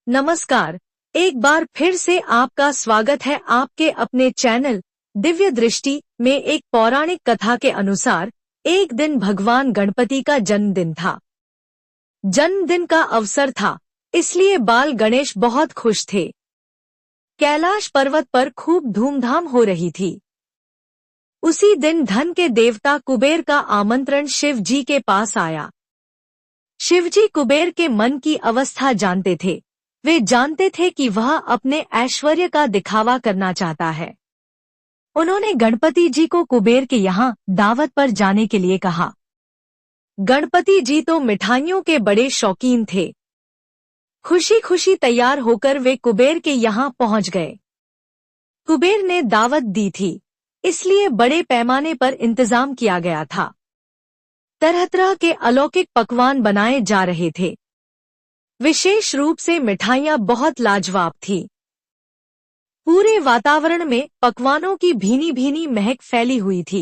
नमस्कार। एक बार फिर से आपका स्वागत है आपके अपने चैनल दिव्य दृष्टि में। एक पौराणिक कथा के अनुसार एक दिन भगवान गणपति का जन्मदिन था। जन्मदिन का अवसर था, इसलिए बाल गणेश बहुत खुश थे। कैलाश पर्वत पर खूब धूमधाम हो रही थी। उसी दिन धन के देवता कुबेर का आमंत्रण शिव जी के पास आया। शिवजी कुबेर के मन की अवस्था जानते थे। वे जानते थे कि वह अपने ऐश्वर्य का दिखावा करना चाहता है। उन्होंने गणपति जी को कुबेर के यहाँ दावत पर जाने के लिए कहा। गणपति जी तो मिठाइयों के बड़े शौकीन थे। खुशी खुशी तैयार होकर वे कुबेर के यहाँ पहुंच गए। कुबेर ने दावत दी थी, इसलिए बड़े पैमाने पर इंतजाम किया गया था। तरह तरह के अलौकिक पकवान बनाए जा रहे थे। विशेष रूप से मिठाइयां बहुत लाजवाब थी। पूरे वातावरण में पकवानों की भीनी भीनी महक फैली हुई थी।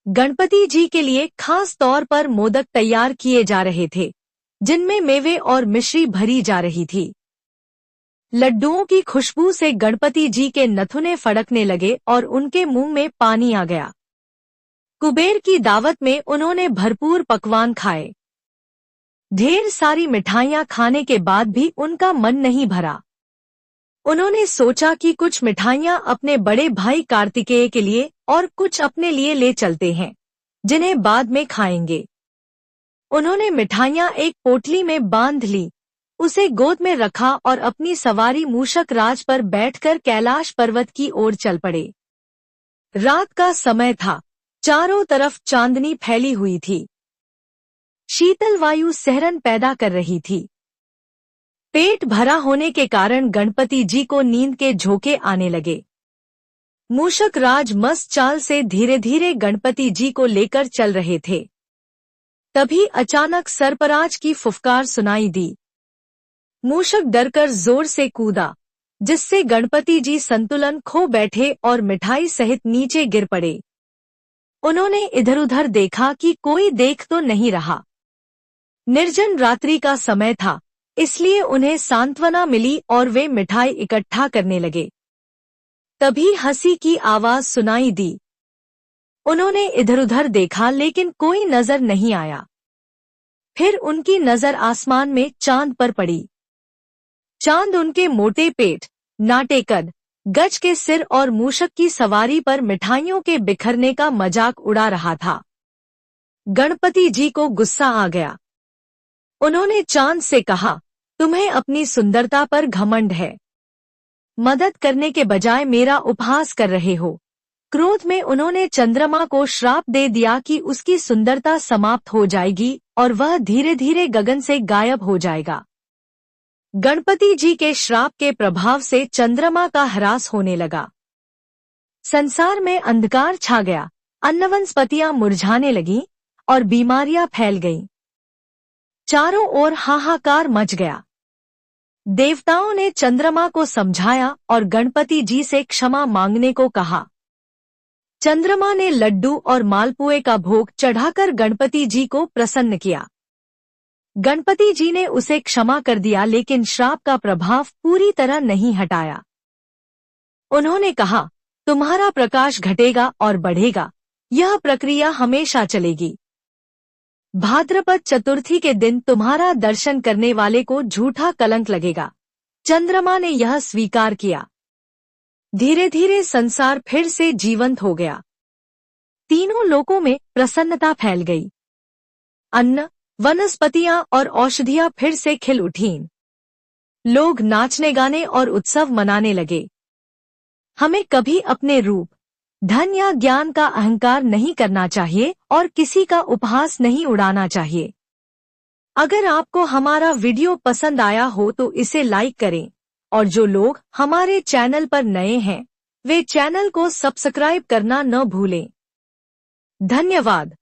गणपति जी के लिए खास तौर पर मोदक तैयार किए जा रहे थे, जिनमें मेवे और मिश्री भरी जा रही थी। लड्डुओं की खुशबू से गणपति जी के नथुने फड़कने लगे और उनके मुंह में पानी आ गया। कुबेर की दावत में उन्होंने भरपूर पकवान खाए। ढेर सारी मिठाइयां खाने के बाद भी उनका मन नहीं भरा। उन्होंने सोचा कि कुछ मिठाइयां अपने बड़े भाई कार्तिकेय के लिए और कुछ अपने लिए ले चलते हैं, जिन्हें बाद में खाएंगे। उन्होंने मिठाइयां एक पोटली में बांध ली, उसे गोद में रखा और अपनी सवारी मूषक राज पर बैठकर कैलाश पर्वत की ओर चल पड़े। रात का समय था, चारों तरफ चांदनी फैली हुई थी। शीतल वायु सहरन पैदा कर रही थी। पेट भरा होने के कारण गणपति जी को नींद के झोंके आने लगे। मूषक राज मस्त चाल से धीरे धीरे गणपति जी को लेकर चल रहे थे। तभी अचानक सर्पराज की फुफकार सुनाई दी। मूषक डरकर जोर से कूदा, जिससे गणपति जी संतुलन खो बैठे और मिठाई सहित नीचे गिर पड़े। उन्होंने इधर उधर देखा कि कोई देख तो नहीं रहा। निर्जन रात्रि का समय था, इसलिए उन्हें सांत्वना मिली और वे मिठाई इकट्ठा करने लगे। तभी हंसी की आवाज सुनाई दी। उन्होंने इधर उधर देखा लेकिन कोई नजर नहीं आया। फिर उनकी नजर आसमान में चांद पर पड़ी। चांद उनके मोटे पेट, नाटे कद, गज के सिर और मूषक की सवारी पर मिठाइयों के बिखरने का मजाक उड़ा रहा था। गणपति जी को गुस्सा आ गया। उन्होंने चांद से कहा, तुम्हें अपनी सुंदरता पर घमंड है। मदद करने के बजाय मेरा उपहास कर रहे हो। क्रोध में उन्होंने चंद्रमा को श्राप दे दिया कि उसकी सुंदरता समाप्त हो जाएगी और वह धीरे धीरे गगन से गायब हो जाएगा। गणपति जी के श्राप के प्रभाव से चंद्रमा का ह्रास होने लगा। संसार में अंधकार छा गया, अन्न वनस्पतियां मुरझाने लगीं और बीमारियां फैल गईं। चारों ओर हाहाकार मच गया। देवताओं ने चंद्रमा को समझाया और गणपति जी से क्षमा मांगने को कहा। चंद्रमा ने लड्डू और मालपुए का भोग चढ़ाकर गणपति जी को प्रसन्न किया। गणपति जी ने उसे क्षमा कर दिया, लेकिन श्राप का प्रभाव पूरी तरह नहीं हटाया। उन्होंने कहा, तुम्हारा प्रकाश घटेगा और बढ़ेगा, यह प्रक्रिया हमेशा चलेगी। भाद्रपद चतुर्थी के दिन तुम्हारा दर्शन करने वाले को झूठा कलंक लगेगा। चंद्रमा ने यह स्वीकार किया। धीरे धीरे संसार फिर से जीवंत हो गया। तीनों लोकों में प्रसन्नता फैल गई। अन्न, वनस्पतियां और औषधियां फिर से खिल उठीं। लोग नाचने गाने और उत्सव मनाने लगे। हमें कभी अपने रूप, धन या ज्ञान का अहंकार नहीं करना चाहिए और किसी का उपहास नहीं उड़ाना चाहिए। अगर आपको हमारा वीडियो पसंद आया हो तो इसे लाइक करें और जो लोग हमारे चैनल पर नए हैं, वे चैनल को सब्सक्राइब करना न भूलें। धन्यवाद।